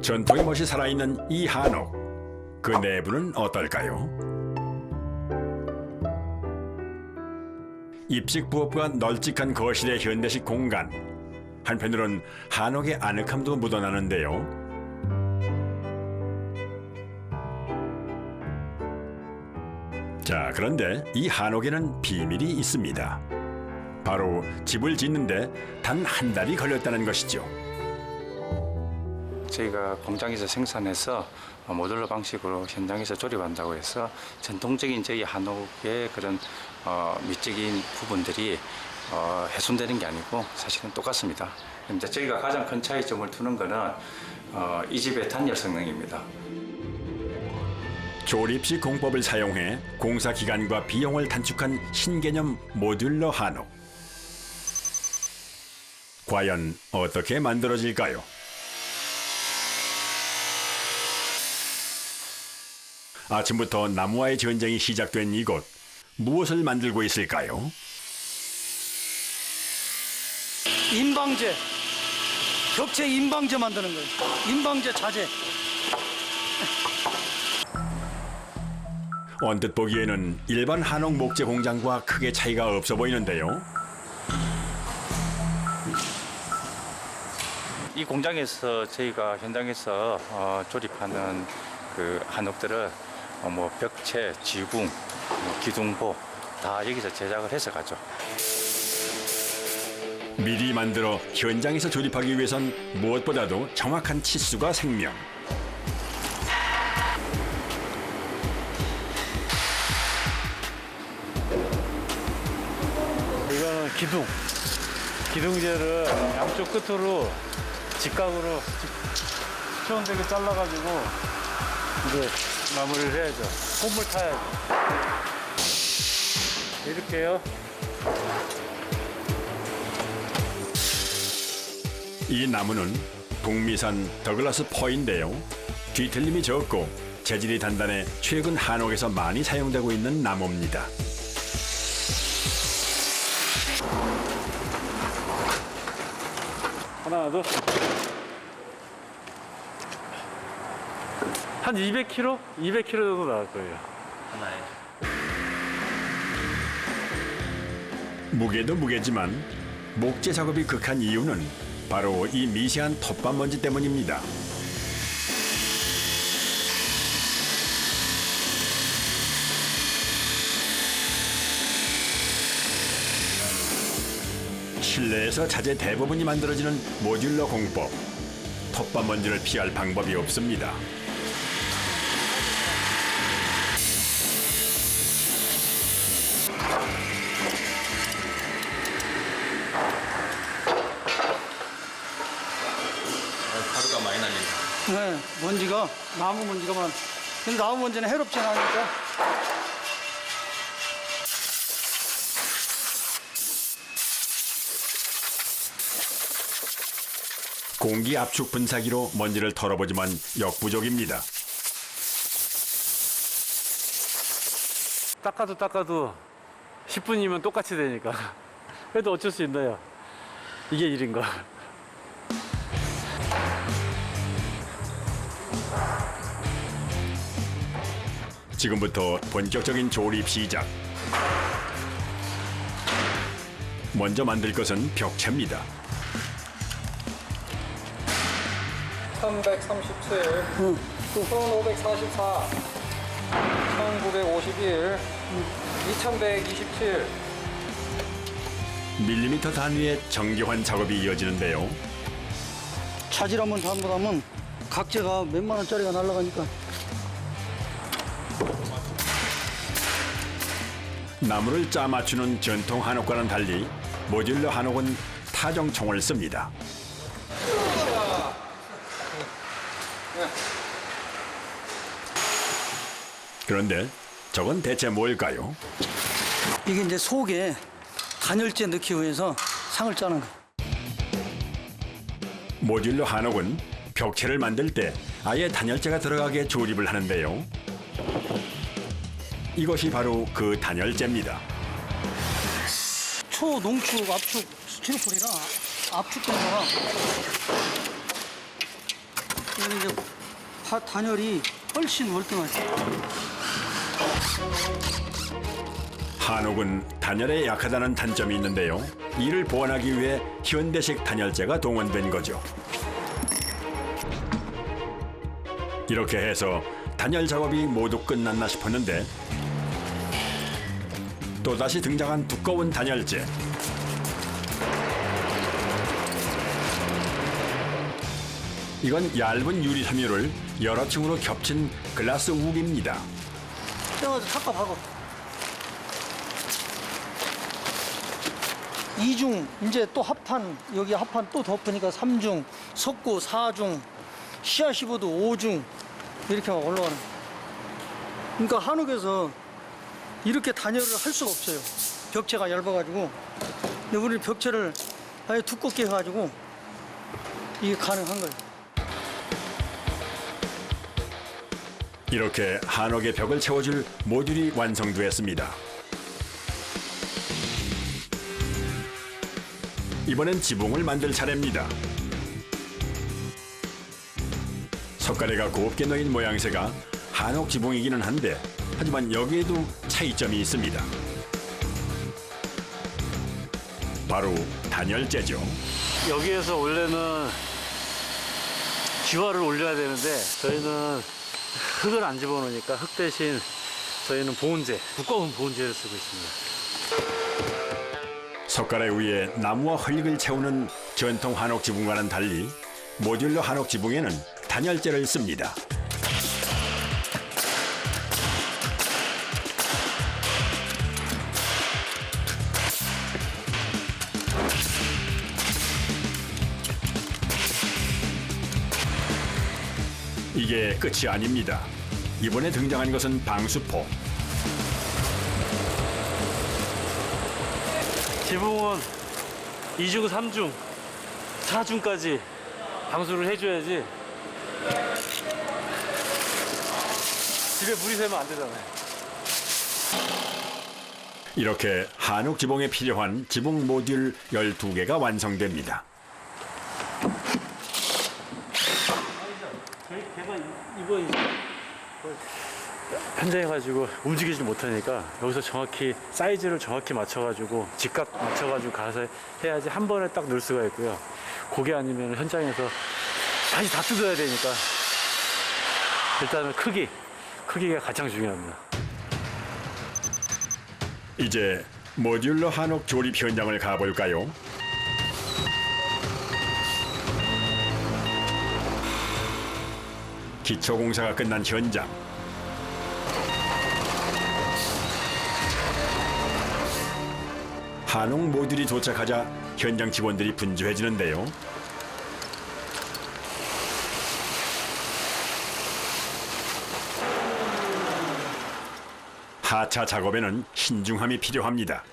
전통의 멋이 살아있는 이 한옥, 그 내부는 어떨까요? 입식 부엌과 널찍한 거실의 현대식 공간, 한편으론 한옥의 아늑함도 묻어나는데요. 자, 그런데 이 한옥에는 비밀이 있습니다. 바로 집을 짓는데 단 한 달이 걸렸다는 것이죠. 저희가 공장에서 생산해서 모듈러 방식으로 현장에서 조립한다고 해서 전통적인 저희 한옥의 그런 미적인 부분들이 훼손되는 게 아니고 사실은 똑같습니다. 이제 저희가 가장 큰 차이점을 두는 거는 이 집의 단열 성능입니다. 조립식 공법을 사용해 공사 기간과 비용을 단축한 신개념 모듈러 한옥. 과연 어떻게 만들어질까요? 아침부터 나무와의 전쟁이 시작된 이곳, 무엇을 만들고 있을까요? 인방제, 벽체 인방제 만드는 거예요. 인방제 자재. 언뜻 보기에는 일반 한옥 목재 공장과 크게 차이가 없어 보이는데요. 이 공장에서 저희가 현장에서 조립하는 그 한옥들을 뭐 벽체, 지붕, 기둥보 다 여기서 제작을 해서 가죠. 미리 만들어 현장에서 조립하기 위해선 무엇보다도 정확한 치수가 생명. 이거는 기둥재를 양쪽 끝으로 직각으로 시원되게 잘라가지고 이제 마무리를 해야죠. 홈을 타야죠. 이렇게요. 이 나무는 북미산 더글라스 퍼인데요. 뒤틀림이 적고 재질이 단단해 최근 한옥에서 많이 사용되고 있는 나무입니다. 하나, 둘. 한 200kg? 200kg 정도 나올 거예요. 하나에. 무게도 무게지만 목재 작업이 극한 이유는 바로 이 미세한 톱밥 먼지 때문입니다. 실내에서 자재 대부분이 만들어지는 모듈러 공법. 톱밥 먼지를 피할 방법이 없습니다. 하루가 많이 날린다. 네, 먼지가 나무 먼지가 많. 근데 나무 먼지는 해롭지 않으니까. 공기 압축 분사기로 먼지를 털어보지만 역부족입니다. 닦아도 10분이면 똑같이 되니까. 그래도 어쩔 수 있나요? 이게 일인가. 지금부터 본격적인 조립 시작. 먼저 만들 것은 벽체입니다. 337, 1544, 1951, 2127. 밀리미터 단위의 정교한 작업이 이어지는데요. 차질 한번 잘못하면 각재가 몇만 원짜리가 날아가니까. 나무를 짜 맞추는 전통 한옥과는 달리 모듈러 한옥은 타정총을 씁니다. 그런데 저건 대체 뭘까요? 이게 이제 속에 단열재 넣기 위해서 상을 짜는 거. 모듈러 한옥은 벽체를 만들 때 아예 단열재가 들어가게 조립을 하는데요. 이것이 바로 그 단열재입니다. 초농축 압축 스티로폴이라 압축된 거라 이거는 이제 단열이 훨씬 월등하죠. 한옥은 단열에 약하다는 단점이 있는데요. 이를 보완하기 위해 현대식 단열재가 동원된 거죠. 이렇게 해서 단열 작업이 모두 끝났나 싶었는데 또다시 등장한 두꺼운 단열재. 이건 얇은 유리 섬유를 여러 층으로 겹친 글라스 우기입니다. 떼어서 탑갑하고. 이중 이제 또 합판, 여기 합판 또 덮으니까 3중, 석고 4중, 시야 15도 5중 이렇게 막 올라가는. 그러니까 한옥에서 이렇게 단열을 할 수가 없어요. 벽체가 얇아가지고. 근데 우리 벽체를 아예 두껍게 해가지고 이게 가능한 거예요. 이렇게 한옥의 벽을 채워줄 모듈이 완성되었습니다. 이번엔 지붕을 만들 차례입니다. 석가래가 곱게 놓인 모양새가 한옥 지붕이기는 한데 하지만 여기에도 차이점이 있습니다. 바로 단열재죠. 여기에서 원래는 기와를 올려야 되는데 저희는 흙을 안 집어넣으니까 흙 대신 저희는 보온재, 두꺼운 보온재를 쓰고 있습니다. 석가래 위에 나무와 흙을 채우는 전통 한옥 지붕과는 달리 모듈러 한옥 지붕에는 단열재를 씁니다. 이게 끝이 아닙니다. 이번에 등장한 것은 방수포. 지붕은 2중, 3중, 4중까지 방수를 해줘야지 집에 물이 새면 안 되잖아요. 이렇게 한옥 지붕에 필요한 지붕 모듈 12개가 완성됩니다. 저희 걔가 이거 현장해가지고 움직이지 못하니까 여기서 정확히 사이즈를 정확히 맞춰가지고 직각 맞춰가지고 가서 해야지 한 번에 딱 넣을 수가 있고요. 그게 아니면 현장에서 다시 다 뜯어야 되니까 일단은 크기가 가장 중요합니다. 이제 모듈러 한옥 조립 현장을 가볼까요? 기초 공사가 끝난 현장. 한옥 모듈이 도착하자 현장 직원들이 분주해지는데요. 하차 작업에는 신중함이 필요합니다.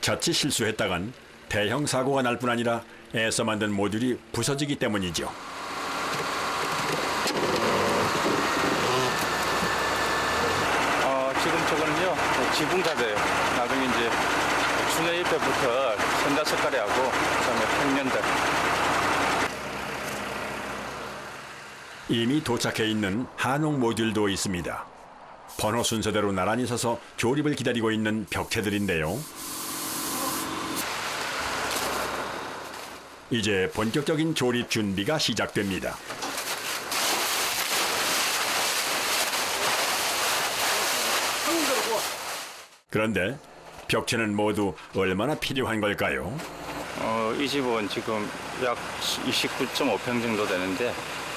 자칫 실수했다간 대형 사고가 날 뿐 아니라 애써 만든 모듈이 부서지기 때문이죠. 지금 저거는요 지붕 자재예요. 나중에 이제 중에 옆에부터 선자 석가래하고 그다음에 평년들. 이미 도착해 있는 한옥 모듈도 있습니다. 번호 순서대로 나란히 서서 조립을 기다리고 있는 벽체들인데요. 이제 본격적인 조립 준비가 시작됩니다. 그런데 벽체는 모두 얼마나 필요한 걸까요? 이 집은 지금 약 29.5평 정도 되는데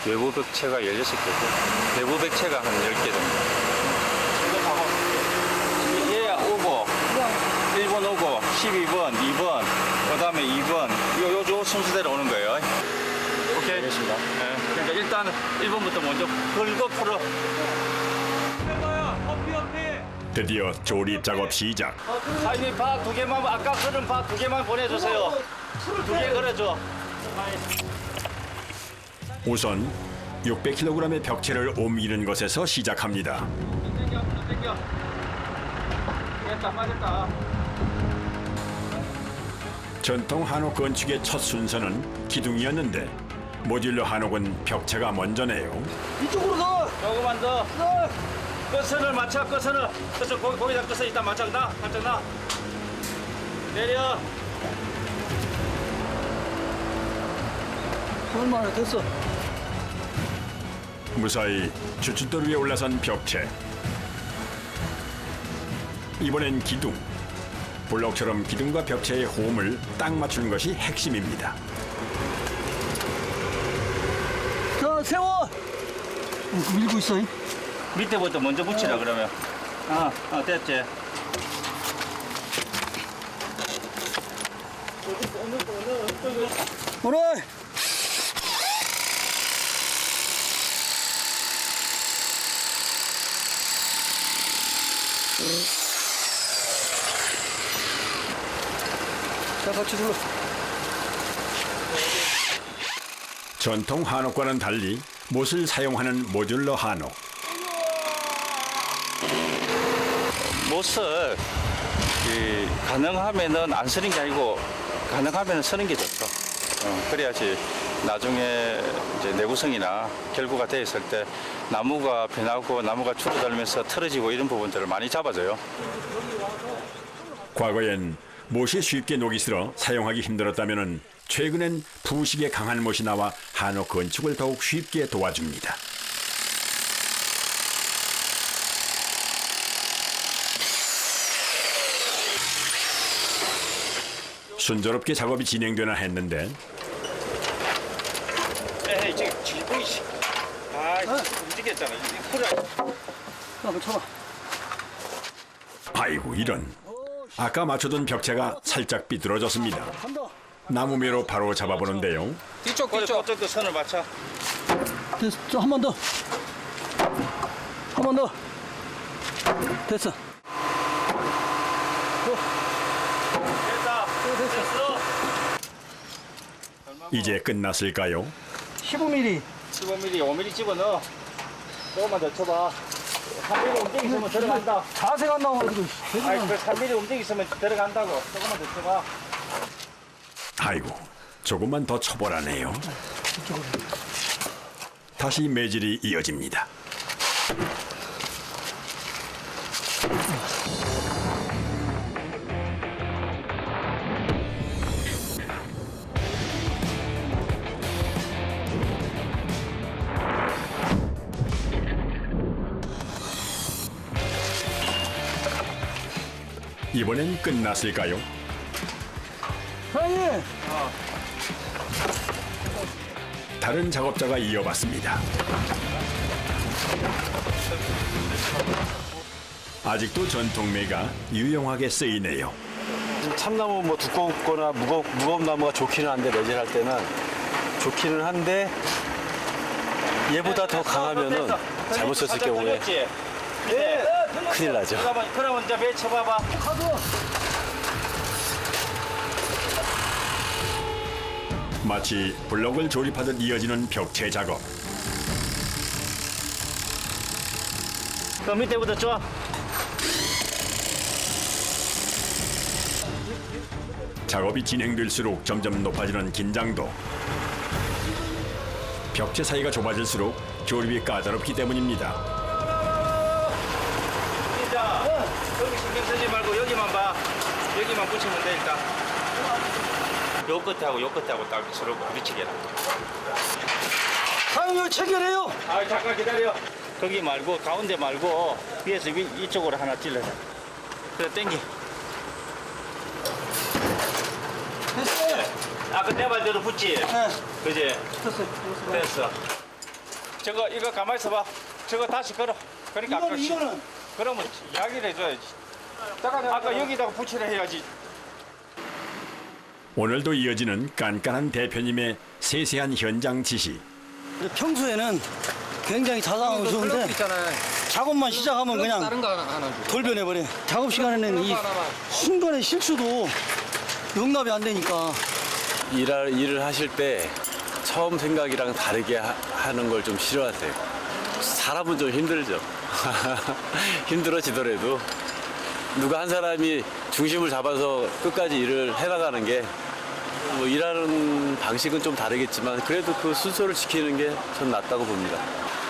외부 벽체가 16개고 내부 벽체가 한 10개 정도. 얘 오고 1번 오고 12번, 2번, 그다음에 2번 요 순서대로 오는 거예요. 오케이. 알겠습니다. 네. 그러니까 일단 1번부터 먼저 긁어 풀어. 드디어 조립 작업 시작. 사장님 바 2개만 아까 그런 바 2개만 보내주세요. 2개 그려줘. 우선 600kg의 벽체를 옮기는 것에서 시작합니다. 빠졌다. 전통 한옥 건축의 첫 순서는 기둥이었는데 모듈러 한옥은 벽체가 먼저네요. 이쪽으로 가. 조금만 더. 끝선을 맞춰, 끝선을. 끝선 거기다 끝선 일단 맞춰. 살짝 나. 내려. 얼마나 됐어? 무사히 주춧돌 위에 올라선 벽체. 이번엔 기둥. 블록처럼 기둥과 벽체의 호흡을 딱 맞추는 것이 핵심입니다. 자, 세워. 밀고 있어. 밑에부터 먼저 붙이라 그러면. 됐지. 오늘. 자, 같이 눌러. 전통 한옥과는 달리 못을 사용하는 모듈러 한옥. 못을 가능하면은 안 쓰는 게 아니고 가능하면은 쓰는 게 좋죠. 그래야지 나중에 이제 내구성이나 결구가 돼 있을 때 나무가 변하고 나무가 줄어들면서 틀어지고 이런 부분들을 많이 잡아줘요. 과거엔 못이 쉽게 녹이 슬어 사용하기 힘들었다면 최근엔 부식에 강한 못이 나와 한옥 건축을 더욱 쉽게 도와줍니다. 순조롭게 작업이 진행되나 했는데 에이, 지금 움직였잖아. 풀어. 한번 쳐봐. 아이고 이런. 아까 맞춰둔 벽체가 살짝 삐뚤어졌습니다. 간다. 나무매로 바로 잡아보는데요. 뒤쪽. 그쪽도 선을 맞춰. 됐어. 한 번 더. 한 번 더. 됐어. 됐어. 이제 끝났을까요? 15mm. 15mm, 5mm 집어넣어. 조금만 더 쳐봐. 3mm 움직이면 들어간다. 자세가 안 나와가지고. 아이, 그 3mm 움직이면 들어간다고. 조금만 더 쳐봐. 아이고 조금만 더 쳐보라네요. 다시 매질이 이어집니다. 이번엔 끝났을까요? 사장님. 다른 작업자가 이어봤습니다. 아직도 전통매가 유용하게 쓰이네요. 참나무 뭐 두껍거나 무거운 나무가 좋기는 한데 매질할 때는 좋기는 한데 얘보다 더 강하면은 잘못 썼을 경우에 큰일 나죠. 그러면 이제 매 쳐봐봐. 마치 블록을 조립하듯 이어지는 벽체 작업. 그 밑에부터 줘. 작업이 진행될수록 점점 높아지는 긴장도. 벽체 사이가 좁아질수록 조립이 까다롭기 때문입니다. 자, 여기 신경 쓰지 말고 여기만 봐. 여기만 붙이면 돼 일단. 요 끝하고 딱 서로 부딪히게 해. 사장님 여기 체결해요. 아, 잠깐 기다려. 거기 말고 가운데 말고 위에서 이쪽으로 하나 찔러서. 그래 당기. 됐어. 아까 내 말대로 붙지. 네. 그지? 됐어. 됐어. 이거 가만히 있어봐. 저거 다시 걸어. 그러니까 아까 이거는 그러면 이야기를 해줘야지. 아까 여기다가 붙이라 해야지. 오늘도 이어지는 깐깐한 대표님의 세세한 현장 지시. 평소에는 굉장히 자상하고 좋은데 작업만 시작하면 그냥 다른 거 하나 줘. 돌변해버려. 작업 시간에는 이 순간의 실수도 용납이 안 되니까. 일을 하실 때 처음 생각이랑 다르게 하는 걸 좀 싫어하세요. 사람은 좀 힘들죠. 힘들어지더라도 누가 한 사람이 중심을 잡아서 끝까지 일을 해나가는 게 뭐 일하는 방식은 좀 다르겠지만 그래도 그 순서를 지키는 게 전 낫다고 봅니다.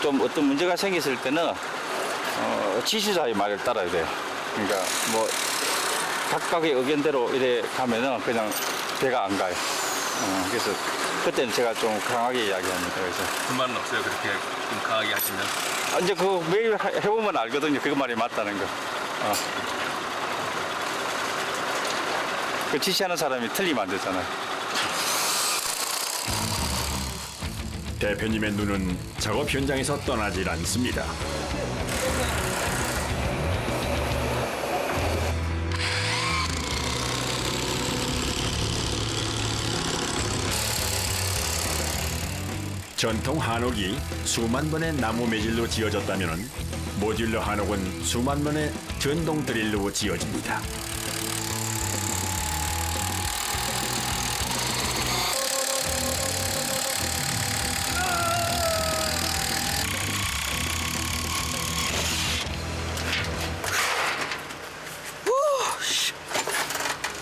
좀 어떤 문제가 생겼을 때는 지시자의 말을 따라야 돼요. 그러니까 뭐 각각의 의견대로 이래 가면은 그냥 배가 안 가요. 그래서 그때는 제가 좀 강하게 이야기합니다. 그래서 불만은 없어요. 그렇게 좀 강하게 하시면. 이제 그거 매일 해보면 알거든요. 그 말이 맞다는 거. 그 지시하는 사람이 틀리면 안 되잖아요. 대표님의 눈은 작업 현장에서 떠나질 않습니다. 전통 한옥이 수만 번의 나무 매질로 지어졌다면 모듈러 한옥은 수만 번의 전동 드릴로 지어집니다.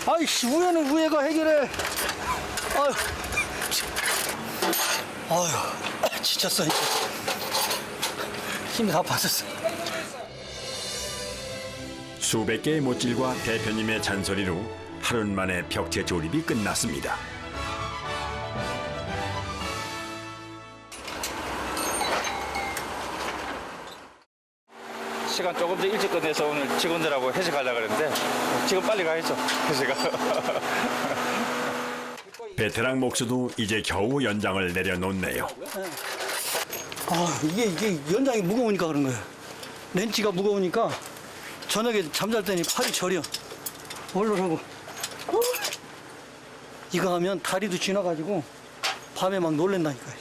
아이씨, 우에는 우에가 해결해. 아유, 아유, 지쳤어, 이제. 힘이 다 빠졌어. 수백 개의 못질과 대표님의 잔소리로 하루 만에 벽체 조립이 끝났습니다. 시간 조금 더 일찍 끝내서 오늘 직원들하고 회식하려고 그랬는데 지금 빨리 가야죠. 회식을. 베테랑 목수도 이제 겨우 연장을 내려놓네요. 아, 이게 연장이 무거우니까 그런 거예요. 렌치가 무거우니까 저녁에 잠잘 때니 팔이 저려. 얼른 하고. 이거 하면 다리도 지나가지고 밤에 막 놀랜다니까요.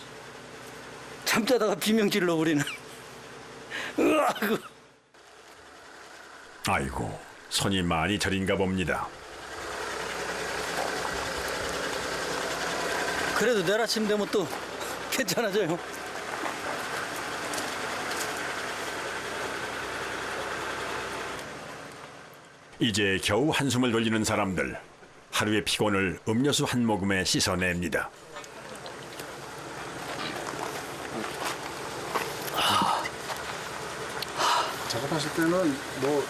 잠자다가 비명질러 우리는. 으아! 아이고, 손이 많이 저린가 봅니다. 그래도 내일 아침 되면 또 괜찮아져요. 이제 겨우 한숨을 돌리는 사람들. 하루의 피곤을 음료수 한 모금에 씻어냅니다. 작업하실 때는 뭐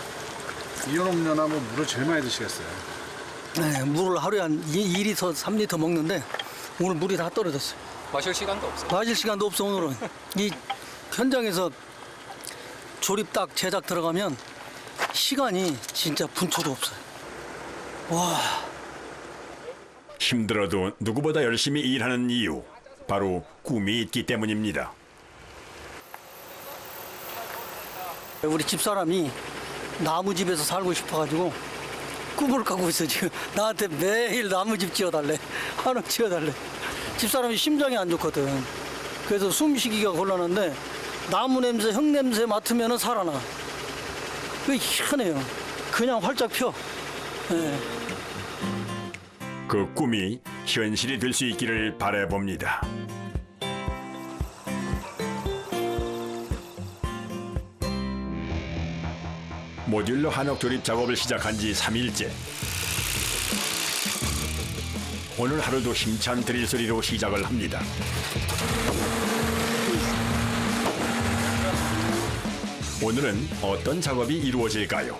이온음료나 뭐 물을 제일 많이 드시겠어요? 네, 물을 하루에 한 2리터, 3리터 먹는데 오늘 물이 다 떨어졌어요. 마실 시간도 없어요. 마실 시간도 없어, 오늘은. 이 현장에서 조립 딱 제작 들어가면 시간이 진짜 분초도 없어요. 와. 힘들어도 누구보다 열심히 일하는 이유, 바로 꿈이 있기 때문입니다. 우리 집사람이 나무집에서 살고 싶어가지고 꿈을 갖고 있어 지금. 나한테 매일 나무집 지어달래, 한옥 지어달래. 집사람이 심장이 안 좋거든. 그래서 숨쉬기가 곤란한데 나무 냄새, 흙 냄새 맡으면 살아나. 그게 희한해요. 그냥 활짝 펴. 네. 그 꿈이 현실이 될 수 있기를 바라봅니다. 모듈러 한옥 조립 작업을 시작한 지 3일째. 오늘 하루도 힘찬 드릴 소리로 시작을 합니다. 오늘은 어떤 작업이 이루어질까요?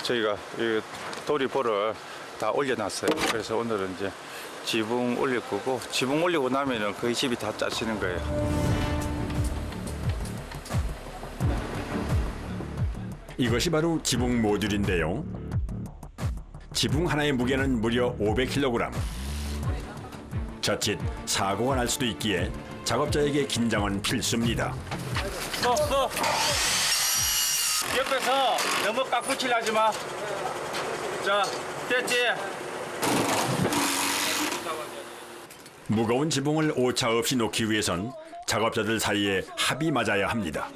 저희가 이 도리볼을 다 올려놨어요. 그래서 오늘은 이제 지붕 올릴 거고, 지붕 올리고 나면은 거의 집이 다 짜지는 거예요. 이것이 바로 지붕 모듈인데요. 지붕 하나의 무게는 무려 500kg. 자칫 사고가 날 수도 있기에 작업자에게 긴장은 필수입니다. 너 옆에서 너무 깍붙이려 하지 마. 자, 됐지? 무거운 지붕을 오차 없이 놓기 위해선 작업자들 사이에 합이 맞아야 합니다.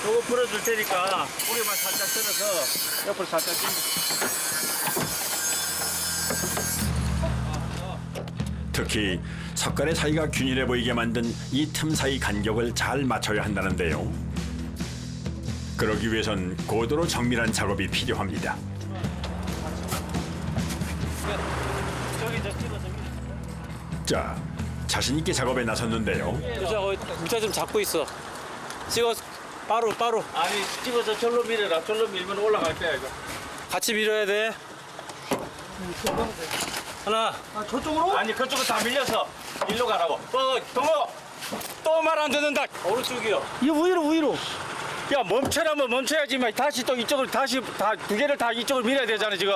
요거 풀어줄 테니까 고개만 살짝 들어서 옆으로 살짝 당겨. 특히 석간의 사이가 균일해 보이게 만든 이 틈 사이 간격을 잘 맞춰야 한다는데요. 그러기 위해선 고도로 정밀한 작업이 필요합니다. 자, 자신 있게 작업에 나섰는데요. 무자 좀 잡고 있어. 찍어 빠루. 아니 찍어서 절로 밀어라. 절로 밀면 올라갈 거야 이거. 같이 밀어야 돼. 하나. 아, 저쪽으로? 아니 그쪽은 다 밀려서 일로 가라고. 동호 또 말 안 듣는다. 오른쪽이요. 이 우위로. 야 멈춰라면 멈춰야지만 다시 또 이쪽으로 다시 다 두 개를 다 이쪽으로 밀어야 되잖아 지금.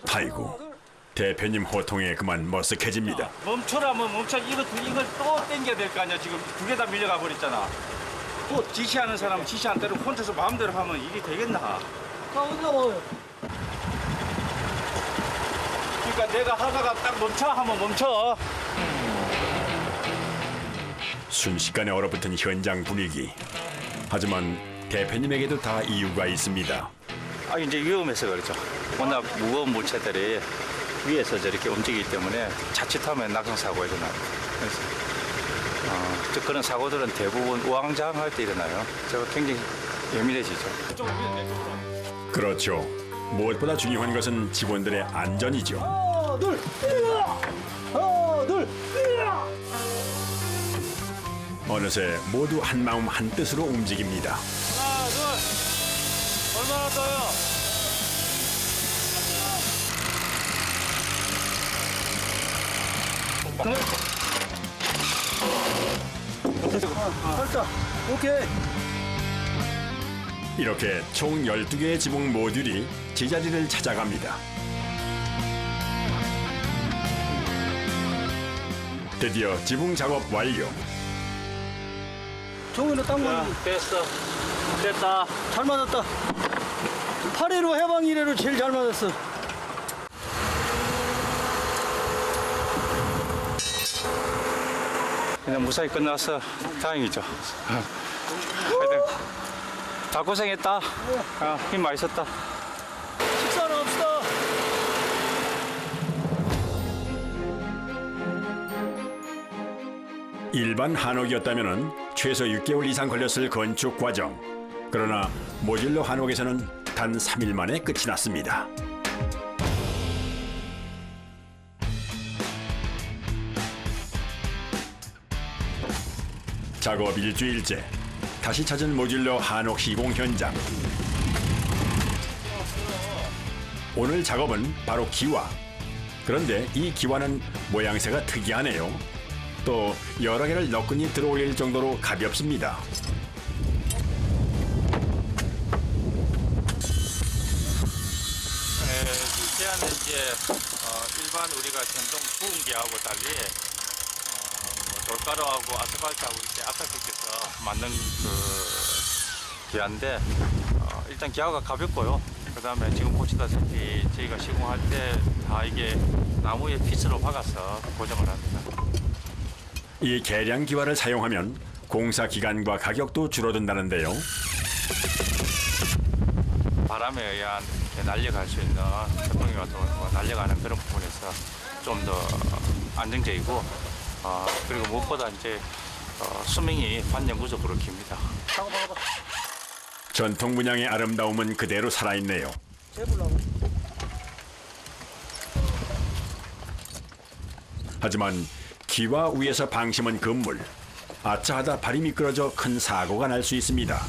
아이고, 대표님 호통에 그만 머쓱해집니다. 멈춰라면 멈춰. 이걸 또 당겨야 될 거 아니야. 지금 두 개 다 밀려가 버렸잖아. 또 지시하는 사람은 지시한 대로 혼자서 마음대로 하면 일이 되겠나? 자, 어디가 먹어요? 그러니까 내가 하다가 딱 멈춰 하면 멈춰. 순식간에 얼어붙은 현장 분위기. 하지만 대표님에게도 다 이유가 있습니다. 아, 이제 위험해서 그렇죠. 워낙 무거운 물체들이 위에서 저렇게 움직이기 때문에 자칫하면 낙상 사고가 일어나요. 그래서 그런 사고들은 대부분 우왕좌왕할 때 일어나요. 제가 굉장히 예민해지죠. 그렇죠. 무엇보다 중요한 것은 직원들의 안전이죠. 하나, 둘. 어느새 모두 한마음 한뜻으로 움직입니다. 하나, 둘. 얼마나 더요? 살짝. 오케이. 이렇게 총 12개의 지붕 모듈이 제자리를 찾아갑니다. 드디어 지붕 작업 완료. 종이로 딱 맞는 됐어. 됐다. 잘 맞았다. 8회로 해방 1회로 제일 잘 맞았어. 그냥 무사히 끝나서 다행이죠. 하여튼 다 고생했다. 힘 많이 썼다. 식사하러 갑시다. 일반 한옥이었다면 최소 6개월 이상 걸렸을 건축 과정. 그러나 모듈러 한옥에서는 단 3일 만에 끝이 났습니다. 작업 일주일째. 다시 찾은 모듈러 한옥 시공 현장. 오늘 작업은 바로 기와. 그런데 이 기와는 모양새가 특이하네요. 또 여러 개를 너끈히 들어올릴 정도로 가볍습니다. 기아는 이제 일반 우리가 전동 부은 기하고 달리 돌가루하고 아스팔트하고 이렇게 압착시켜서 만든 그 기아인데 일단 기아가 가볍고요. 그다음에 지금 보시다시피 저희가 시공할 때 다 이게 나무에 핏으로 박아서 고정을 합니다. 이 계량 기와를 사용하면 공사 기간과 가격도 줄어든다는데요. 바람에 의한 이렇게 날려갈 수 있는 태풍이 같은 거 날려가는 그런 부분에서 좀 더 안정적이고 그리고 무엇보다 이제 수명이 반년구적으로 깁니다. 전통 문양의 아름다움은 그대로 살아있네요. 하지만 기와 위에서 방심은 금물. 아차하다 발이 미끄러져 큰 사고가 날 수 있습니다.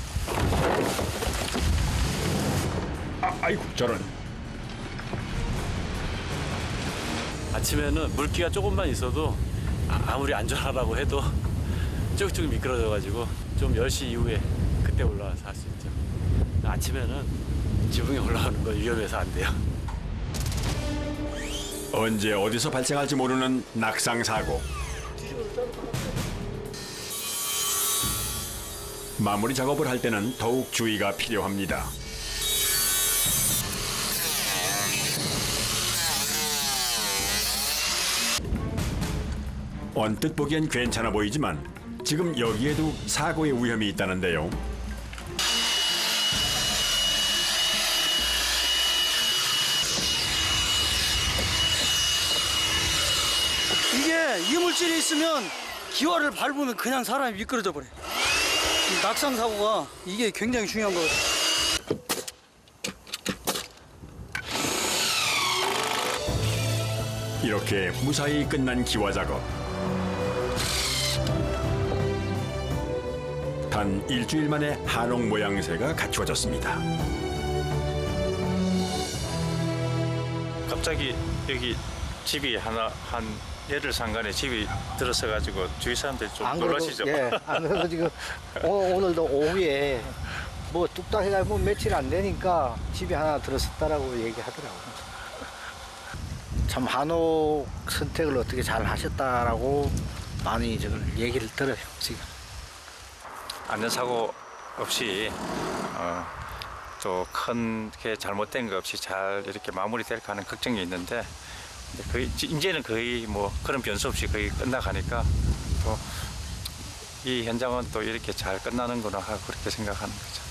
아이고 저런. 아침에는 물기가 조금만 있어도 아무리 안전하다고 해도 쭉쭉 미끄러져가지고 좀 10시 이후에 그때 올라와서 할 수 있죠. 아침에는 지붕에 올라가는 거 위험해서 안 돼요. 언제 어디서 발생할지 모르는 낙상 사고. 마무리 작업을 할 때는 더욱 주의가 필요합니다. 언뜻 보기엔 괜찮아 보이지만 지금 여기에도 사고의 위험이 있다는데요. 이게 이물질이 있으면 기와를 밟으면 그냥 사람이 미끄러져 버려. 이 낙상 사고가 이게 굉장히 중요한 거 같아요. 이렇게 무사히 끝난 기와 작업. 단 일주일 만에 한옥 모양새가 갖추어졌습니다. 갑자기 여기 집이 한 열흘 상간에 집이 들어서 가지고 주위 사람들이 좀 놀라시죠? 예, 안 그래도 지금 오늘도 오후에 뭐 뚝딱 해가지고 뭐 며칠 안 되니까 집이 하나 들어섰다라고 얘기하더라고요. 참 한옥 선택을 어떻게 잘 하셨다라고 많이 저걸 얘기를 들어요, 지금. 안전사고 없이 또 큰 게 잘못된 거 없이 잘 이렇게 마무리될까 하는 걱정이 있는데 거의 이제는 거의 뭐 그런 변수 없이 거의 끝나가니까 또 이 현장은 또 이렇게 잘 끝나는구나 하고 그렇게 생각하는 거죠.